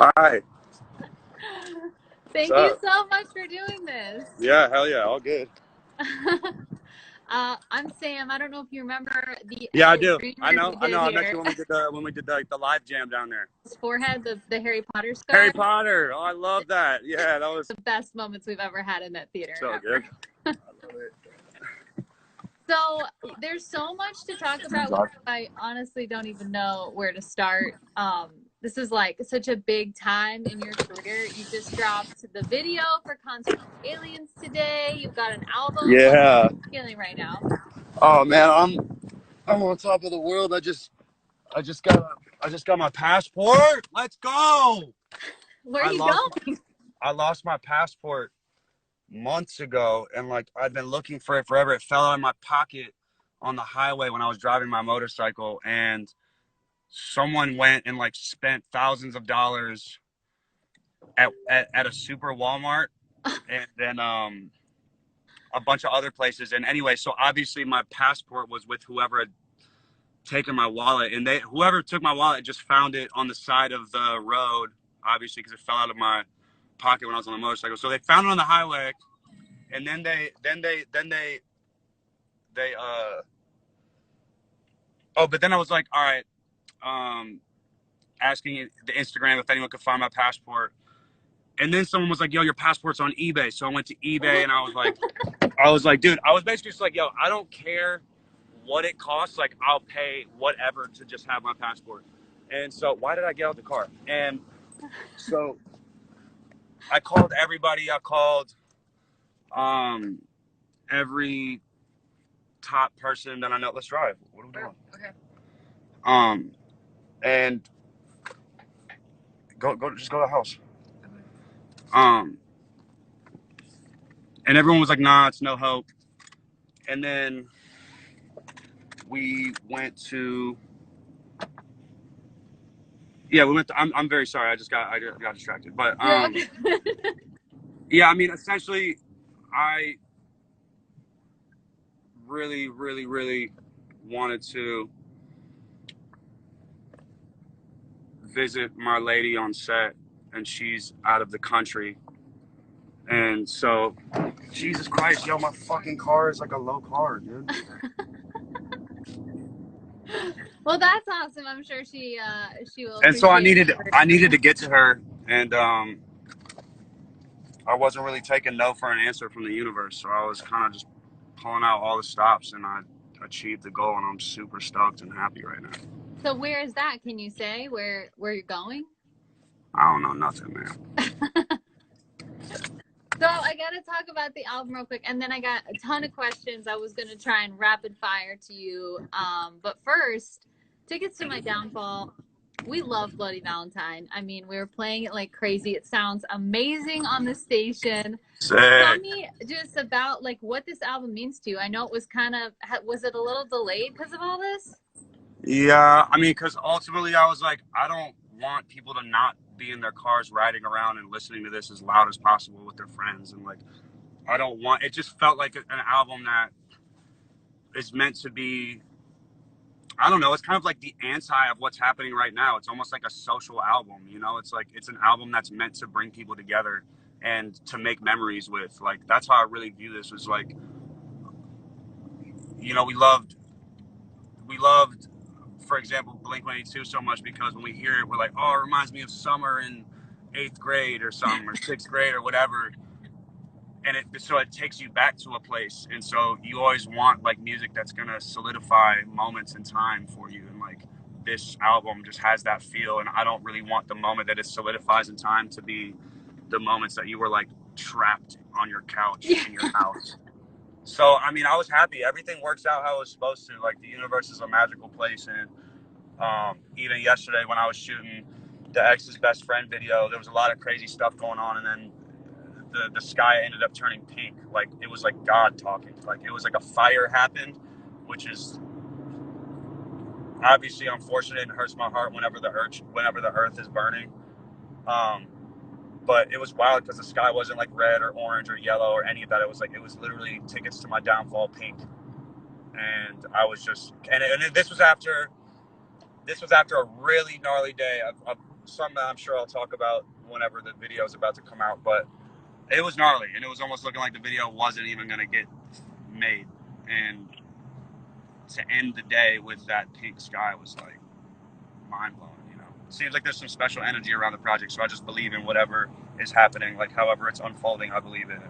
Hi. Thank you so much for doing this. Yeah, hell yeah, all good. I'm Sam. I don't know if you remember the Yeah, I epic do. I dreamers know. we I know. did I met here. you when we did the live jam down there. His forehead, the Harry Potter Harry scar. Potter. Oh, I love that. Yeah, that was The best moments we've ever had in that theater. so Ever. good. I love it. So there's so much to talk about. I honestly don't even know where to start. This is like such a big time in your career. You just dropped the video for Concert Aliens today. You've got an album. What Yeah. are you feeling right now? Oh man, I'm on top of the world. I just got my passport. Let's go. Where are I you lost going? I lost my passport months ago, and like I've been looking for it forever. It fell out of my pocket on the highway when I was driving my motorcycle, and someone went and like spent thousands of dollars at a super Walmart, and then a bunch of other places. And anyway, so obviously my passport was with whoever had taken my wallet, and whoever took my wallet just found it on the side of the road, obviously because it fell out of my pocket when I was on the motorcycle. So they found it on the highway, and then they oh, but then I was like, all right, asking the Instagram if anyone could find my passport. And then someone was like, yo, your passport's on eBay. So I went to eBay, and I was like, dude, I was basically just like, yo, I don't care what it costs. Like, I'll pay whatever to just have my passport. And so why did I get out the car? And so I called everybody. I called every top person that I know. Let's drive. What are we doing? Okay. And just go to the house. And everyone was like, nah, it's no hope. And then we went to, I'm very sorry. I got distracted, but, Okay. yeah, I mean, essentially I really, really, really wanted to visit my lady on set, and she's out of the country. And so, Jesus Christ, yo, my fucking car is like a low car, dude. Well, that's awesome. I'm sure she will And so I appreciate needed to get to her, and I wasn't really taking no for an answer from the universe. So I was kind of just pulling out all the stops, and I achieved the goal, and I'm super stoked and happy right now. So where is that? Can you say where you're going? I don't know nothing, man. So I got to talk about the album real quick, and then I got a ton of questions I was going to try and rapid fire to you. But first, tickets to my downfall. We love Bloody Valentine. I mean, we were playing it like crazy. It sounds amazing on the station. Sick. Tell me just about like what this album means to you. I know it was was it a little delayed because of all this? Yeah, I mean, because ultimately I was like, I don't want people to not be in their cars riding around and listening to this as loud as possible with their friends. And like, I don't want, it just felt like an album that is meant to be, I don't know, it's kind of like the anti of what's happening right now. It's almost like a social album, you know? It's like, it's an album that's meant to bring people together and to make memories with. Like, that's how I really view this, was like, you know, we loved, for example, Blink-182 so much because when we hear it, we're like, oh, it reminds me of summer in 8th grade or something, or 6th grade or whatever. And so it takes you back to a place. And so you always want like music that's going to solidify moments in time for you. And like this album just has that feel. And I don't really want the moment that it solidifies in time to be the moments that you were like trapped on your couch in your house. So, I mean, I was happy. Everything works out how it was supposed to. Like, the universe is a magical place. And even yesterday when I was shooting the Ex's Best Friend video, there was a lot of crazy stuff going on. And then the sky ended up turning pink. Like, it was like God talking. Like, it was like a fire happened, which is obviously unfortunate and hurts my heart whenever the earth is burning. But it was wild because the sky wasn't like red or orange or yellow or any of that. It was literally tickets to my downfall pink. And I was just, and this was after a really gnarly day of something that I'm sure I'll talk about whenever the video is about to come out. But it was gnarly, and it was almost looking like the video wasn't even going to get made. And to end the day with that pink sky was like mind blowing. You know, it seems like there's some special energy around the project, so I just believe in whatever is happening. Like however it's unfolding, I believe in it.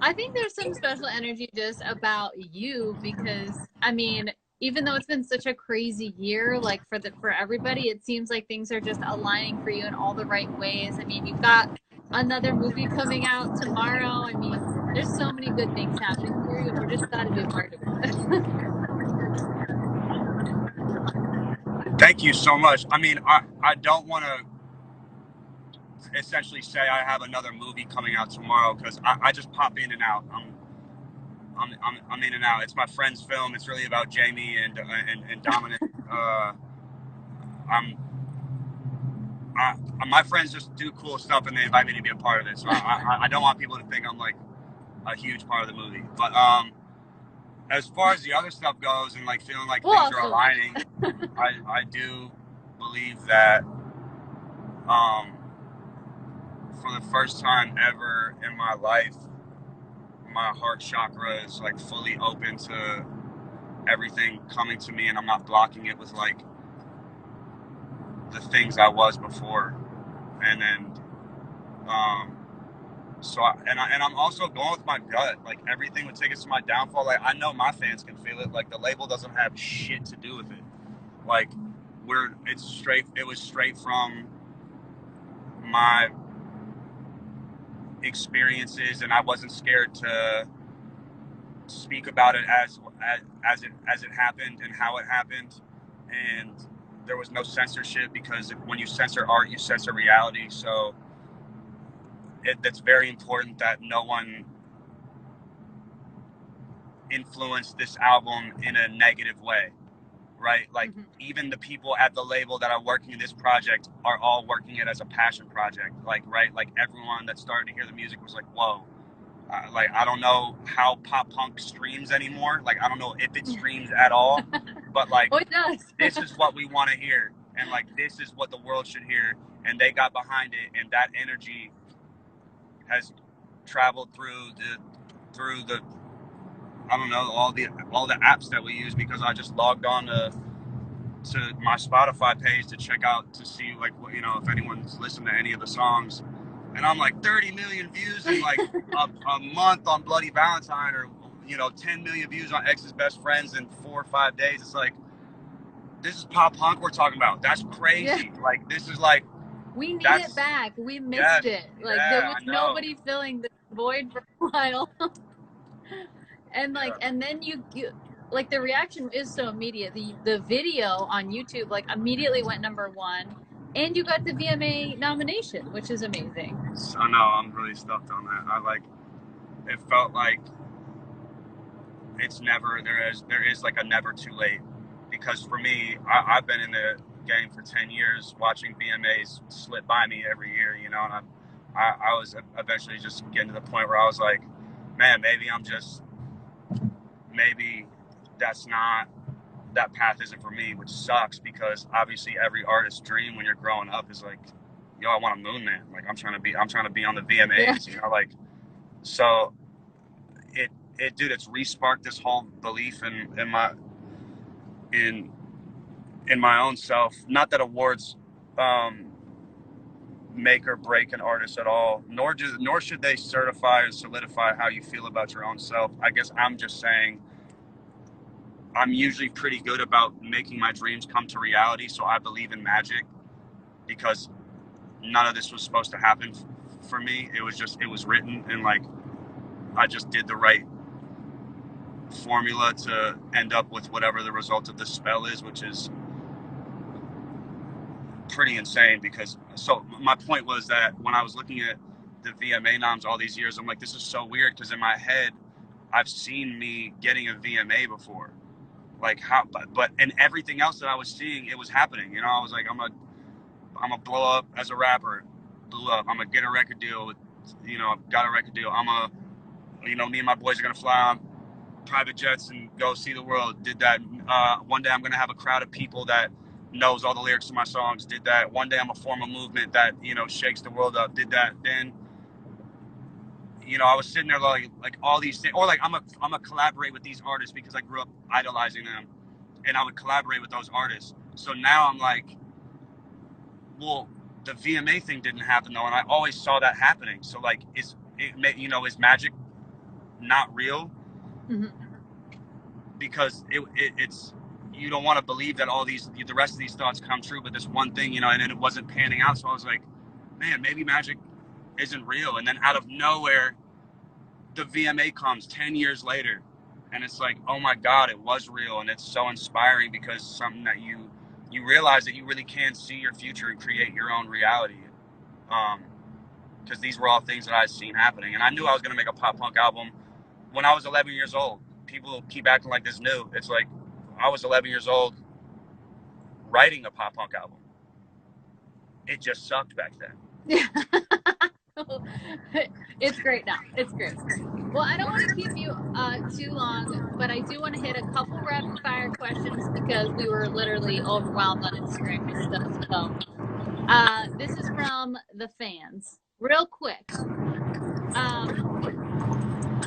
I think there's some special energy just about you because, I mean, even though it's been such a crazy year, like for everybody, it seems like things are just aligning for you in all the right ways. I mean, you've got another movie coming out tomorrow. I mean, there's so many good things happening for you, and we're just glad to be a part of it. Thank you so much. I mean, I don't want to essentially say I have another movie coming out tomorrow because I just pop in and out. I'm in and out. It's my friend's film. It's really about Jamie and Dominic. My friends just do cool stuff and they invite me to be a part of it. So I don't want people to think I'm like a huge part of the movie. But as far as the other stuff goes and like feeling like things are aligning, I do believe that for the first time ever in my life, my heart chakra is like fully open to everything coming to me, and I'm not blocking it with like the things I was before. And then I'm also going with my gut. Like everything would take us to my downfall. Like I know my fans can feel it. Like the label doesn't have shit to do with it. Like it was straight from my experiences, and I wasn't scared to speak about it as it happened and how it happened. And there was no censorship because when you censor art, you censor reality. So that's very important that no one influenced this album in a negative way, right? Like even the people at the label that are working in this project are all working it as a passion project. Like, right? Like everyone that started to hear the music was like, whoa. Like I don't know how pop punk streams anymore. Like I don't know if it streams at all, but like it does. This is what we want to hear, and like this is what the world should hear. And they got behind it, and that energy has traveled through the I don't know all the apps that we use, because I just logged on to my Spotify page to check out to see like what, you know, if anyone's listened to any of the songs. And I'm like 30 million views in like a month on Bloody Valentine, or, you know, 10 million views on Ex's Best Friends in 4 or 5 days. It's like, this is pop punk we're talking about. That's crazy. Yeah. Like, this is like, we need it back. We missed it. Like there was nobody filling the void for a while. And like, and then you like the reaction is so immediate. The video on YouTube like immediately went #1. And you got the VMA nomination, which is amazing. I know, I'm really stoked on that. It felt like there is like a never too late. Because for me, I've been in the game for 10 years watching VMAs slip by me every year, you know, and I was eventually just getting to the point where I was like, man, maybe that path isn't for me, which sucks, because obviously every artist's dream when you're growing up is like, yo, I want a Moon Man. Like I'm trying to be on the VMAs, you know, like, so it's re-sparked this whole belief in my own self. Not that awards make or break an artist at all, nor should they certify or solidify how you feel about your own self. I guess I'm just saying I'm usually pretty good about making my dreams come to reality, so I believe in magic, because none of this was supposed to happen for me. It was written, and like I just did the right formula to end up with whatever the result of this spell is, which is pretty insane. So my point was that when I was looking at the VMA noms all these years, I'm like, this is so weird, because in my head I've seen me getting a VMA before. Like how, but and everything else that I was seeing, it was happening. You know, I was like, I'm gonna blow up as a rapper. Blew up. I'm gonna get a record deal with, you know, got a record deal. You know, me and my boys are gonna fly on private jets and go see the world. Did that. One day I'm gonna have a crowd of people that knows all the lyrics to my songs, did that. One day I'm gonna form a movement that, you know, shakes the world up, did that. Then, you know, I was sitting there like all these things, or like I'm a collaborate with these artists because I grew up idolizing them, and I would collaborate with those artists. So now I'm like, well, the VMA thing didn't happen though, and I always saw that happening. So like, is magic not real? Mm-hmm. Because it's, you don't want to believe that the rest of these thoughts come true, but this one thing, you know, and then it wasn't panning out. So I was like, man, maybe magic isn't real. And then out of nowhere, the VMA comes 10 years later, and it's like, oh my God, it was real. And it's so inspiring because something that you realize that you really can see your future and create your own reality. Because these were all things that I'd seen happening. And I knew I was going to make a pop punk album when I was 11 years old. People keep acting like this new. It's like, I was 11 years old writing a pop punk album. It just sucked back then. It's great now. It's great. Well, I don't want to keep you too long, but I do want to hit a couple rapid fire questions because we were literally overwhelmed on Instagram and stuff. So this is from the fans. Real quick.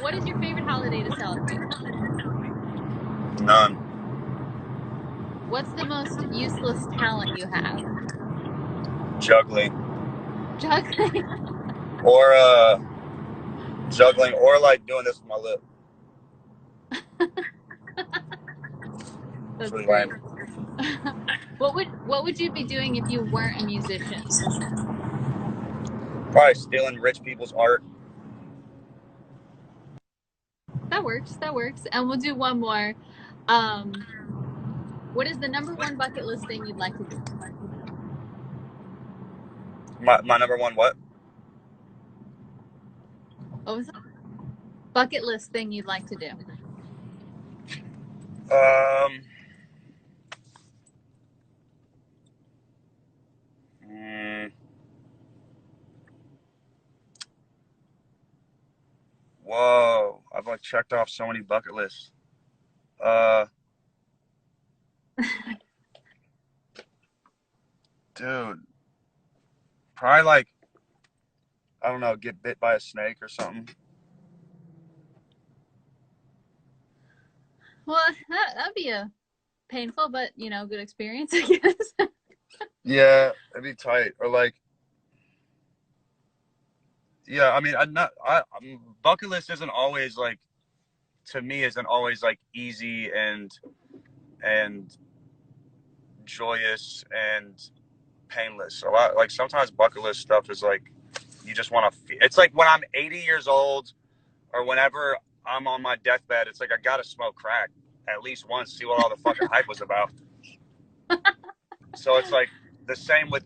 What is your favorite holiday to celebrate? None. What's the most useless talent you have? Juggling. Juggling. Or juggling, or like doing this with my lip. That's really great. lame. What would you be doing if you weren't a musician? Probably stealing rich people's art. That works. And we'll do one more. What is the number one bucket list thing you'd like to do? My number one what? What was that? Bucket list thing you'd like to do? Whoa, I've like checked off so many bucket lists. Dude, probably like, I don't know, get bit by a snake or something. Well, that'd be a painful but, you know, good experience, I guess. Yeah, it'd be tight. Or like, yeah, I mean, bucket list isn't always like, to me, isn't always like easy and joyous and painless. So like sometimes bucket list stuff is like, you just want to feel. It's like when I'm 80 years old or whenever I'm on my deathbed, it's like I gotta smoke crack at least once, see what all the fucking hype was about. So it's like the same with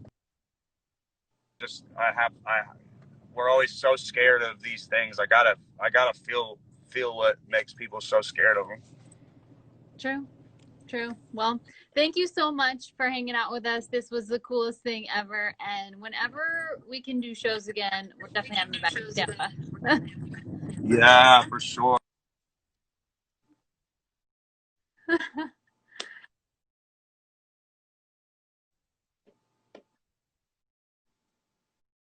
just we're always so scared of these things. I gotta feel what makes people so scared of them. True. Well, thank you so much for hanging out with us. This was the coolest thing ever. And whenever we can do shows again, we're definitely having you back in Tampa. Yeah, for sure.